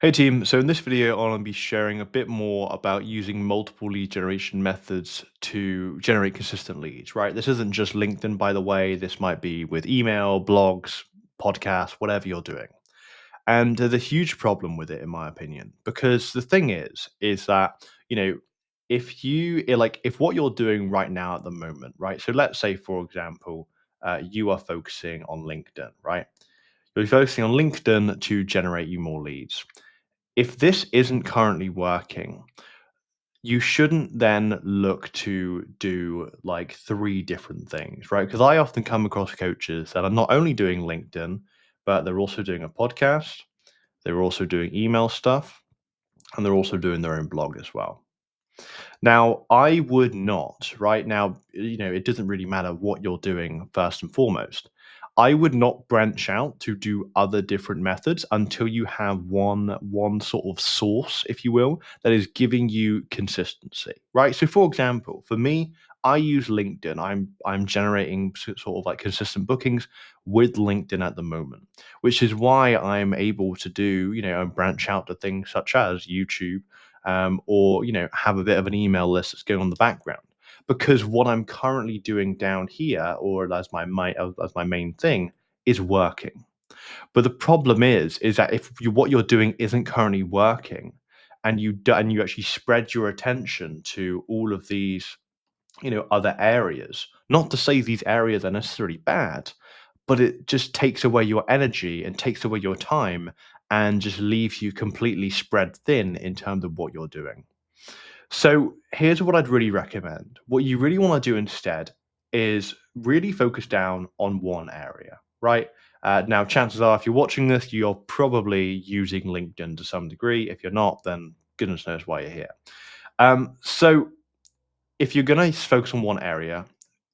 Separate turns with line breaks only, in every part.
Hey team, so in this video, I'll be sharing a bit more about using multiple lead generation methods to generate consistent leads, right? This isn't just LinkedIn, by the way. This might be with email, blogs, podcasts, whatever you're doing. And there's a huge problem with it, in my opinion, because the thing is that, you know, if what you're doing right now at the moment, right? So let's say, for example, you are focusing on LinkedIn, right? You're focusing on LinkedIn to generate you more leads. If this isn't currently working, you shouldn't then look to do like 3 different things, right? Because I often come across coaches that are not only doing LinkedIn, but they're also doing a podcast, they're also doing email stuff, and they're also doing their own blog as well. Now, I would not, right now, it doesn't really matter what you're doing first and foremost. I would not branch out to do other different methods until you have one sort of source, if you will, that is giving you consistency, right? So, for example, for me, I use LinkedIn. I'm generating sort of like consistent bookings with LinkedIn at the moment, which is why I'm able to do, and branch out to things such as YouTube, or have a bit of an email list that's going on in the background. Because what I'm currently doing down here, or as my main thing, is working. But the problem is that if what you're doing isn't currently working, and you actually spread your attention to all of these other areas. Not to say these areas are necessarily bad, but it just takes away your energy and takes away your time and just leaves you completely spread thin in terms of what you're doing. So here's what I'd really recommend. What you really want to do instead is really focus down on one area, right? Now, chances are, if you're watching this, you're probably using LinkedIn to some degree. If you're not, then goodness knows why you're here. So if you're gonna focus on one area,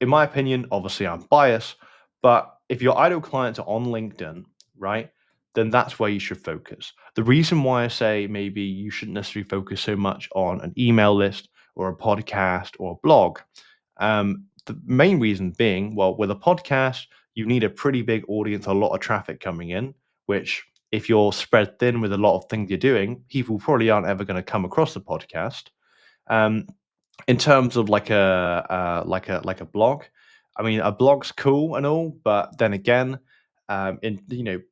in my opinion, obviously I'm biased, but if your ideal clients are on LinkedIn, right, then that's where you should focus. The reason why I say maybe you shouldn't necessarily focus so much on an email list or a podcast or a blog, the main reason being, well, with a podcast, you need a pretty big audience, a lot of traffic coming in, which if you're spread thin with a lot of things you're doing, people probably aren't ever going to come across the podcast. Um, in terms of like a blog, I mean, a blog's cool and all, but then again,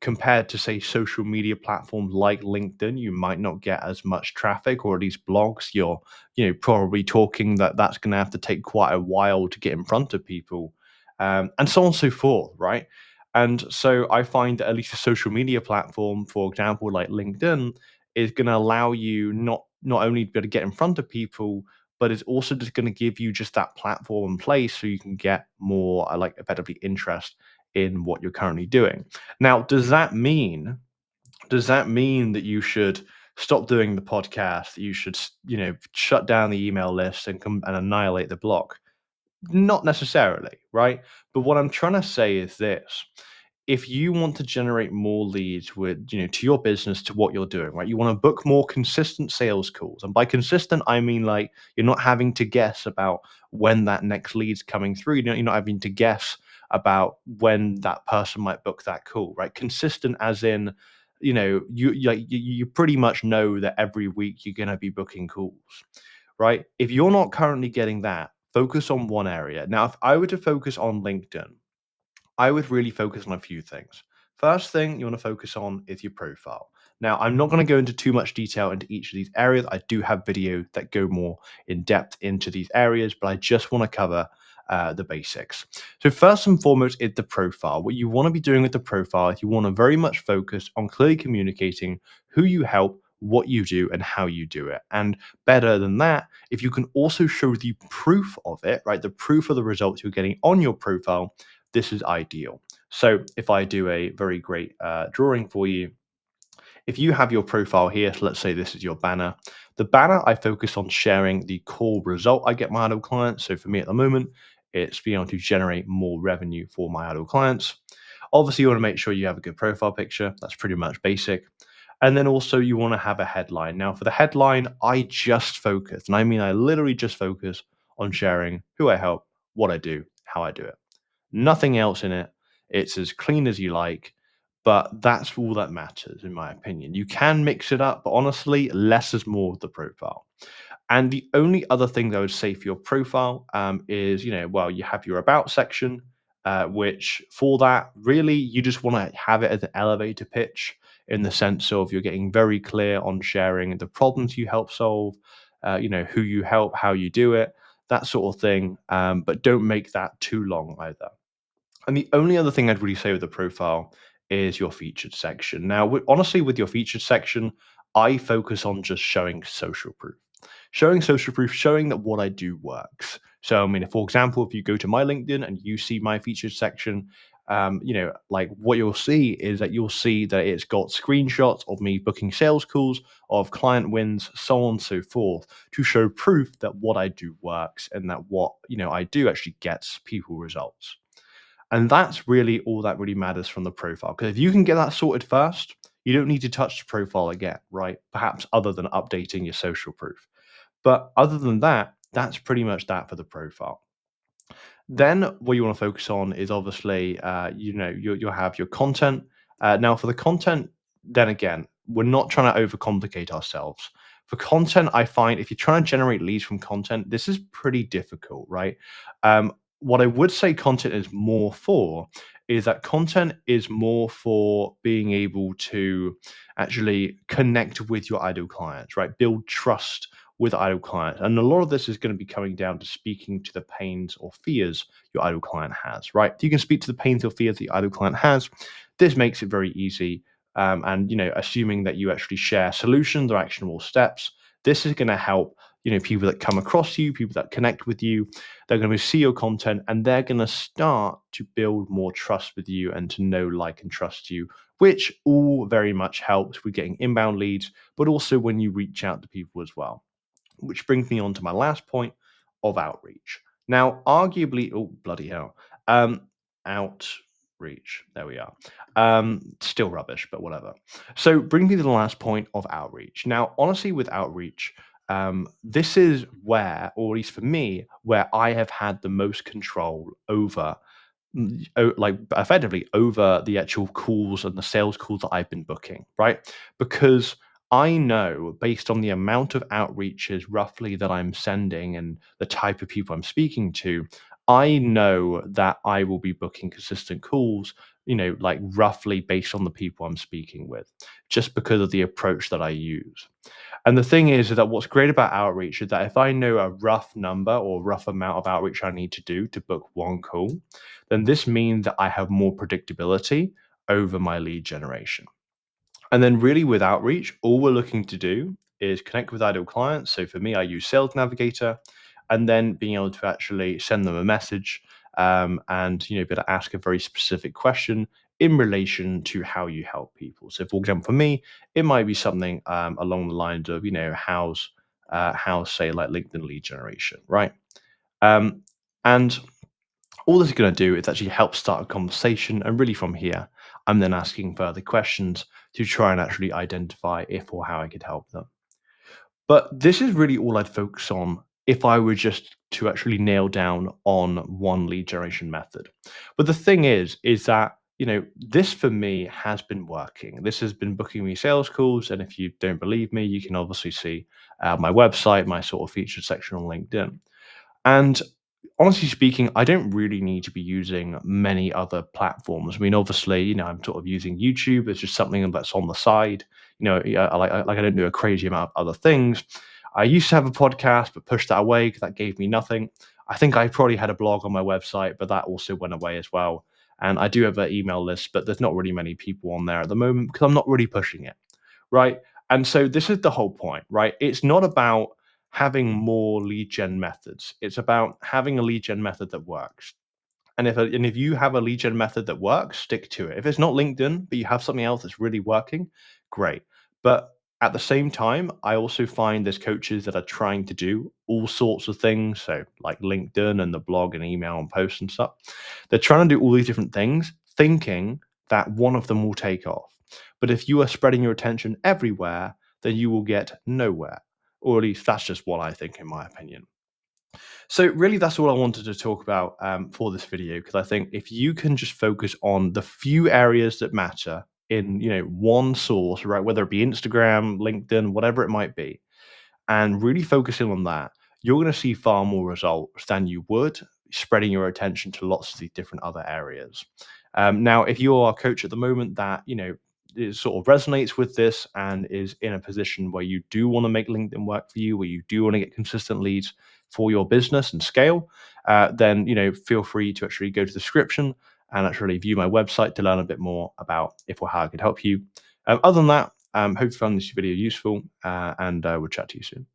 compared to say social media platforms like LinkedIn, you might not get as much traffic, or these blogs, you're probably talking that's going to have to take quite a while to get in front of people, and so on and so forth, right? And so I find that at least a social media platform, for example, like LinkedIn, is going to allow you not only to be able to get in front of people, but it's also just going to give you just that platform in place so you can get more like effectively interest in what you're currently doing. Now, does that mean that you should stop doing the podcast, that you should shut down the email list and come and annihilate the blog? Not necessarily, right? But what I'm trying to say is this: if you want to generate more leads with, to your business, to what you're doing, right? You want to book more consistent sales calls. And by consistent, I mean like you're not having to guess about when that next lead's coming through. You're not having to guess about when that person might book that call, right? Consistent as in, you pretty much know that every week you're going to be booking calls, right? If you're not currently getting that, focus on one area. Now, if I were to focus on LinkedIn, I would really focus on a few things. First thing you want to focus on is your profile. Now, I'm not going to go into too much detail into each of these areas. I do have videos that go more in depth into these areas, but I just want to cover the basics. So, first and foremost, is the profile. What you want to be doing with the profile is you want to very much focus on clearly communicating who you help, what you do, and how you do it. And better than that, if you can also show the proof of it, right, the proof of the results you're getting on your profile, this is ideal. So if I do a very great drawing for you, if you have your profile here, so let's say this is your banner. The banner, I focus on sharing the core result I get my idle clients. So for me at the moment, it's being able to generate more revenue for my idle clients. Obviously, you want to make sure you have a good profile picture. That's pretty much basic. And then also you want to have a headline. Now, for the headline, I just focus, and I mean I literally just focus on sharing who I help, what I do, how I do it. Nothing else in it. It's as clean as you like, but that's all that matters, in my opinion. You can mix it up, but honestly, less is more of the profile. And the only other thing that I would say for your profile is, well, you have your about section, which for that, really, you just want to have it as an elevator pitch in the sense of you're getting very clear on sharing the problems you help solve, who you help, how you do it, that sort of thing. But don't make that too long either. And the only other thing I'd really say with the profile is your featured section. Now, honestly, with your featured section, I focus on just showing social proof. Showing social proof, showing that what I do works. So, I mean, for example, if you go to my LinkedIn and you see my featured section, like what you'll see is that you'll see that it's got screenshots of me booking sales calls, of client wins, so on and so forth, to show proof that what I do works and that what I do actually gets people results. And that's really all that really matters from the profile. Because if you can get that sorted first, you don't need to touch the profile again, right? Perhaps other than updating your social proof. But other than that, that's pretty much that for the profile. Then what you want to focus on is obviously, you'll have your content. Now, for the content, then again, we're not trying to overcomplicate ourselves. For content, I find if you're trying to generate leads from content, this is pretty difficult, right? What I would say content is more for is that content is more for being able to actually connect with your ideal clients, right? Build trust with ideal clients. And a lot of this is going to be coming down to speaking to the pains or fears your ideal client has, right? If you can speak to the pains or fears the ideal client has, this makes it very easy. And assuming that you actually share solutions or actionable steps, this is going to help people that come across you, people that connect with you. They're going to see your content and they're going to start to build more trust with you and to know, like, and trust you, which all very much helps with getting inbound leads, but also when you reach out to people as well. Which brings me on to my last point of outreach. Now, arguably, oh, bloody hell. Outreach. There we are. Still rubbish, but whatever. So, bring me to the last point of outreach. Now, honestly, with outreach, this is where, or at least for me, where I have had the most control over like effectively over the actual calls and the sales calls that I've been booking, right? Because I know based on the amount of outreaches roughly that I'm sending and the type of people I'm speaking to, I know that I will be booking consistent calls, like roughly based on the people I'm speaking with, just because of the approach that I use. And the thing is that what's great about outreach is that if I know a rough number or rough amount of outreach I need to do to book one call, then this means that I have more predictability over my lead generation. And then, really, with outreach, all we're looking to do is connect with ideal clients. So for me, I use Sales Navigator, and then being able to actually send them a message and be able to ask a very specific question in relation to how you help people. So, for example, for me, it might be something along the lines of, how's say like LinkedIn lead generation, right? Um, and all this is going to do is actually help start a conversation. And really, from here, I'm then asking further questions to try and actually identify if or how I could help them. But this is really all I'd focus on if I were just to actually nail down on one lead generation method. But the thing is that, this for me has been working. This has been booking me sales calls. And if you don't believe me, you can obviously see my website, my sort of featured section on LinkedIn. And honestly speaking, I don't really need to be using many other platforms. I mean, obviously, I'm sort of using YouTube. It's just something that's on the side. Yeah, I don't do a crazy amount of other things. I used to have a podcast, but pushed that away because that gave me nothing. I think I probably had a blog on my website, but that also went away as well. And I do have an email list, but there's not really many people on there at the moment because I'm not really pushing it, right? And so this is the whole point, right? It's not about having more lead gen methods. It's about having a lead gen method that works. And if you have a lead gen method that works, stick to it. If it's not LinkedIn, but you have something else that's really working, great. But at the same time, I also find there's coaches that are trying to do all sorts of things. So like LinkedIn and the blog and email and posts and stuff. They're trying to do all these different things, thinking that one of them will take off. But if you are spreading your attention everywhere, then you will get nowhere. Or at least that's just what I think, in my opinion. So really, that's all I wanted to talk about for this video, because I think if you can just focus on the few areas that matter in, one source, right? Whether it be Instagram, LinkedIn, whatever it might be, and really focusing on that, you're going to see far more results than you would spreading your attention to lots of these different other areas. Now, if you are a coach at the moment that sort of resonates with this and is in a position where you do want to make LinkedIn work for you, where you do want to get consistent leads for your business and scale, then feel free to actually go to the description and actually view my website to learn a bit more about if or how I could help you. Other than that, hope you found this video useful, and we'll chat to you soon.